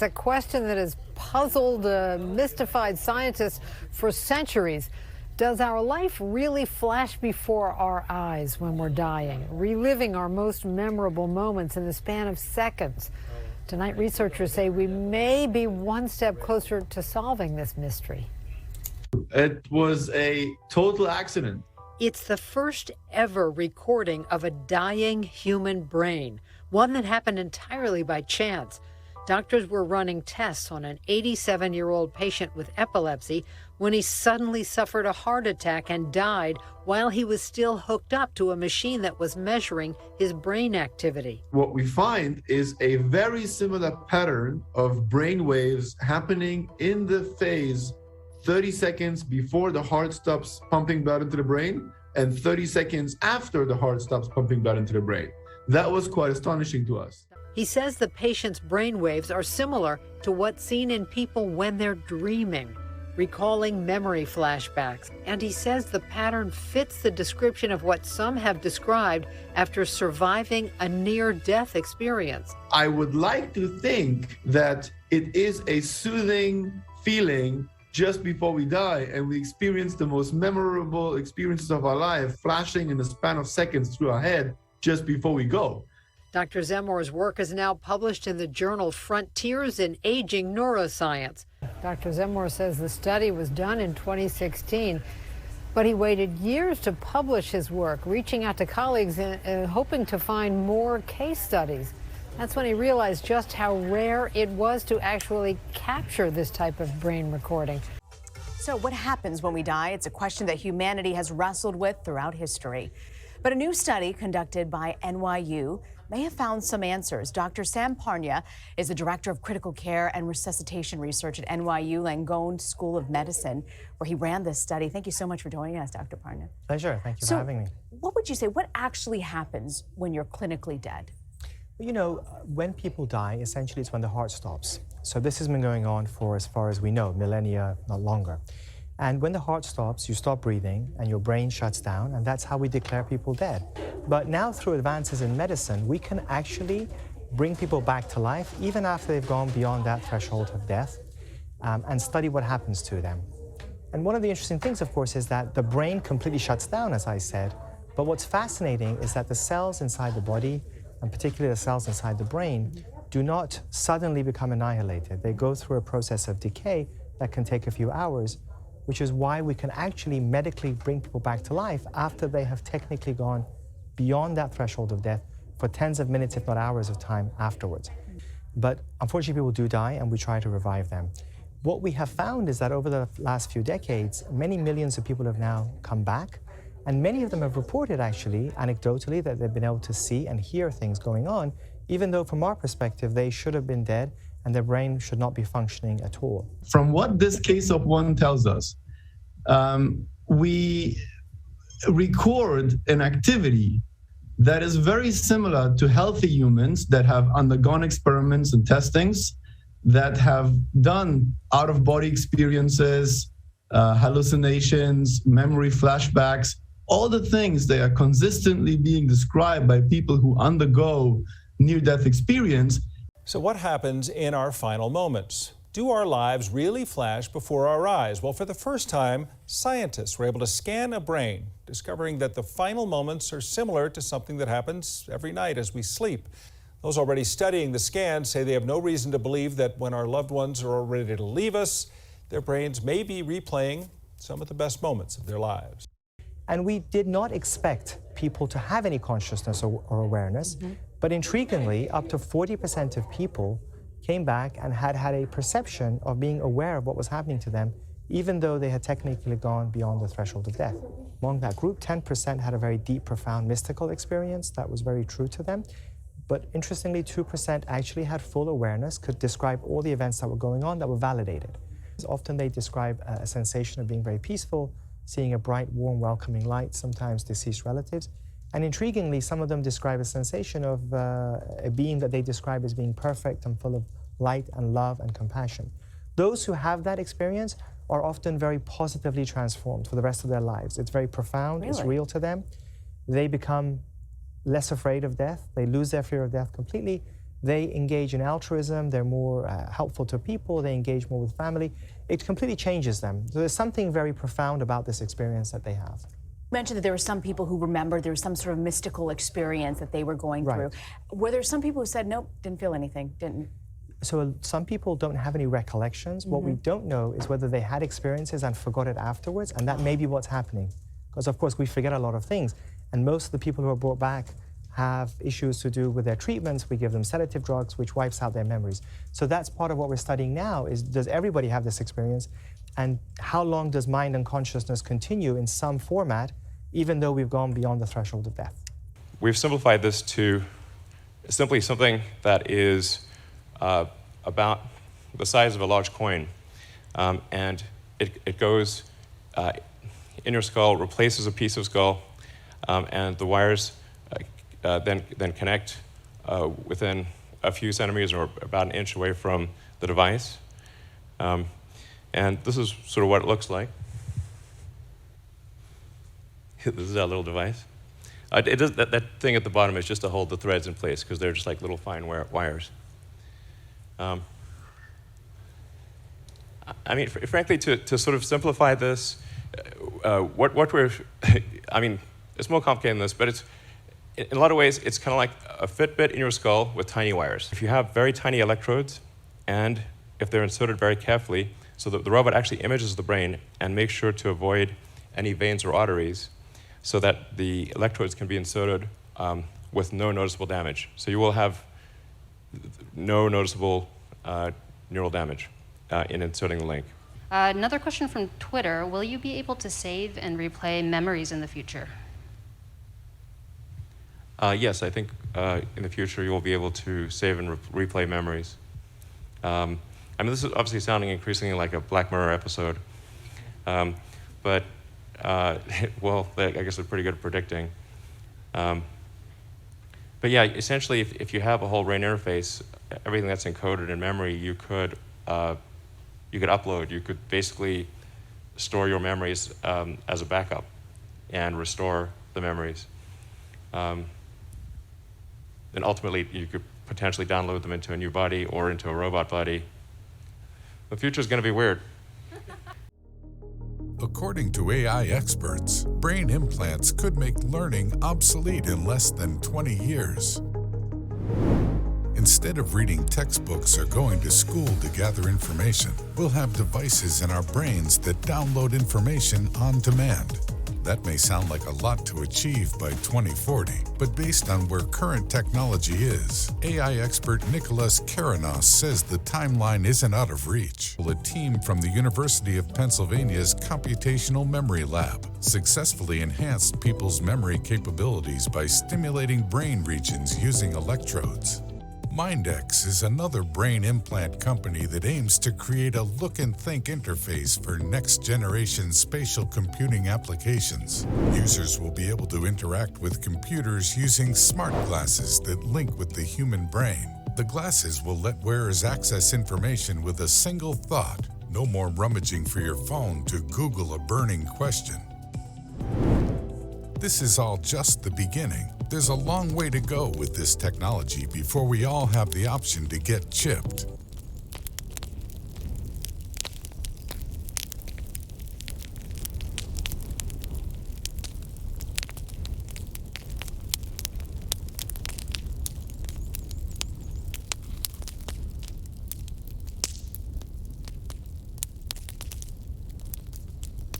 It's a question that has puzzled, mystified scientists for centuries. Does our life really flash before our eyes when we're dying, reliving our most memorable moments in the span of seconds? Tonight, researchers say we may be one step closer to solving this mystery. It was a total accident. It's the first ever recording of a dying human brain, one that happened entirely by chance. Doctors were running tests on an 87-year-old patient with epilepsy when he suddenly suffered a heart attack and died while he was still hooked up to a machine that was measuring his brain activity. What we find is a very similar pattern of brain waves happening in the phase 30 seconds before the heart stops pumping blood into the brain and 30 seconds after the heart stops pumping blood into the brain. That was quite astonishing to us. He says the patient's brain waves are similar to what's seen in people when they're dreaming, recalling memory flashbacks. And he says the pattern fits the description of what some have described after surviving a near-death experience. I would like to think that it is a soothing feeling just before we die, and we experience the most memorable experiences of our life flashing in the span of seconds through our head just before we go. Dr. Zemmour's work is now published in the journal Frontiers in Aging Neuroscience. Dr. Zemmour says the study was done in 2016, but he waited years to publish his work, reaching out to colleagues and hoping to find more case studies. That's when he realized just how rare it was to actually capture this type of brain recording. So what happens when we die? It's a question that humanity has wrestled with throughout history. But a new study conducted by NYU may have found some answers. Dr. Sam Parnia is the Director of Critical Care and Resuscitation Research at NYU Langone School of Medicine, where he ran this study. Thank you so much for joining us, Dr. Parnia. Pleasure. Thank you for having me. What would you say, what actually happens when you're clinically dead? You know, when people die, essentially it's when the heart stops. So this has been going on for, as far as we know, millennia, not longer. And when the heart stops, you stop breathing and your brain shuts down, and that's how we declare people dead. But now through advances in medicine, we can actually bring people back to life even after they've gone beyond that threshold of death, and study what happens to them. And one of the interesting things, of course, is that the brain completely shuts down, as I said. But what's fascinating is that the cells inside the body, and particularly the cells inside the brain, do not suddenly become annihilated. They go through a process of decay that can take a few hours, which is why we can actually medically bring people back to life after they have technically gone beyond that threshold of death for tens of minutes, if not hours of time afterwards. But unfortunately, people do die, and we try to revive them. What we have found is that over the last few decades, many millions of people have now come back, and many of them have reported, actually, anecdotally, that they've been able to see and hear things going on, even though from our perspective, they should have been dead and their brain should not be functioning at all. From what this case of one tells us, we record an activity that is very similar to healthy humans that have undergone experiments and testings, that have done out-of-body experiences, hallucinations, memory flashbacks, all the things that are consistently being described by people who undergo near-death experience. So what happens in our final moments? Do our lives really flash before our eyes? Well, for the first time, scientists were able to scan a brain, discovering that the final moments are similar to something that happens every night as we sleep. Those already studying the scans say they have no reason to believe that when our loved ones are ready to leave us, their brains may be replaying some of the best moments of their lives. And we did not expect people to have any consciousness or awareness, but intriguingly, up to 40% of people came back and had a perception of being aware of what was happening to them, even though they had technically gone beyond the threshold of death. Among that group, 10% had a very deep, profound, mystical experience that was very true to them. But interestingly, 2% actually had full awareness, could describe all the events that were going on that were validated. Often they describe a sensation of being very peaceful, seeing a bright, warm, welcoming light, sometimes deceased relatives. And intriguingly, some of them describe a sensation of a being that they describe as being perfect and full of light and love and compassion. Those who have that experience are often very positively transformed for the rest of their lives. It's very profound, It's real to them. They become less afraid of death. They lose their fear of death completely. they engage in altruism, they're more helpful to people, they engage more with family. It completely changes them. So there's something very profound about this experience that they have. You mentioned that there were some people who remembered there was some sort of mystical experience that they were going Right. through. Were there some people who said, nope, didn't feel anything, didn't? So some people don't have any recollections. What we don't know is whether they had experiences and forgot it afterwards, and that may be what's happening. Because of course we forget a lot of things, and most of the people who are brought back have issues to do with their treatments. We give them sedative drugs, which wipes out their memories. So that's part of what we're studying now, is does everybody have this experience? And how long does mind and consciousness continue in some format, even though we've gone beyond the threshold of death? We've simplified this to simply something that is about the size of a large coin. And it goes in your skull, replaces a piece of skull, and the wires then connect within a few centimeters or about an inch away from the device. And this is sort of what it looks like. This is our little device. That thing at the bottom is just to hold the threads in place, because they're just like little fine wires. I mean, frankly, to sort of simplify this, what we're, I mean, it's more complicated than this, but it's, in a lot of ways, it's kind of like a Fitbit in your skull with tiny wires. If you have very tiny electrodes, and if they're inserted very carefully, so that the robot actually images the brain and makes sure to avoid any veins or arteries, so that the electrodes can be inserted with no noticeable damage. So you will have no noticeable neural damage in inserting the link. Another question from Twitter: will you be able to save and replay memories in the future? Yes, I think in the future you will be able to save and replay memories. I mean, this is obviously sounding increasingly like a Black Mirror episode, but well, I guess they're pretty good at predicting. But yeah, essentially, if you have a whole brain interface, everything that's encoded in memory, you could upload. You could basically store your memories as a backup and restore the memories. And ultimately, you could potentially download them into a new body or into a robot body. The future is going to be weird. According to AI experts, brain implants could make learning obsolete in less than 20 years. Instead of reading textbooks or going to school to gather information, we'll have devices in our brains that download information on demand. That may sound like a lot to achieve by 2040, but based on where current technology is, AI expert Nicholas Karanos says the timeline isn't out of reach. A team from the University of Pennsylvania's Computational Memory Lab successfully enhanced people's memory capabilities by stimulating brain regions using electrodes. Mindex is another brain implant company that aims to create a look and think interface for next-generation spatial computing applications. Users will be able to interact with computers using smart glasses that link with the human brain. The glasses will let wearers access information with a single thought. No more rummaging for your phone to Google a burning question. This is all just the beginning. There's a long way to go with this technology before we all have the option to get chipped.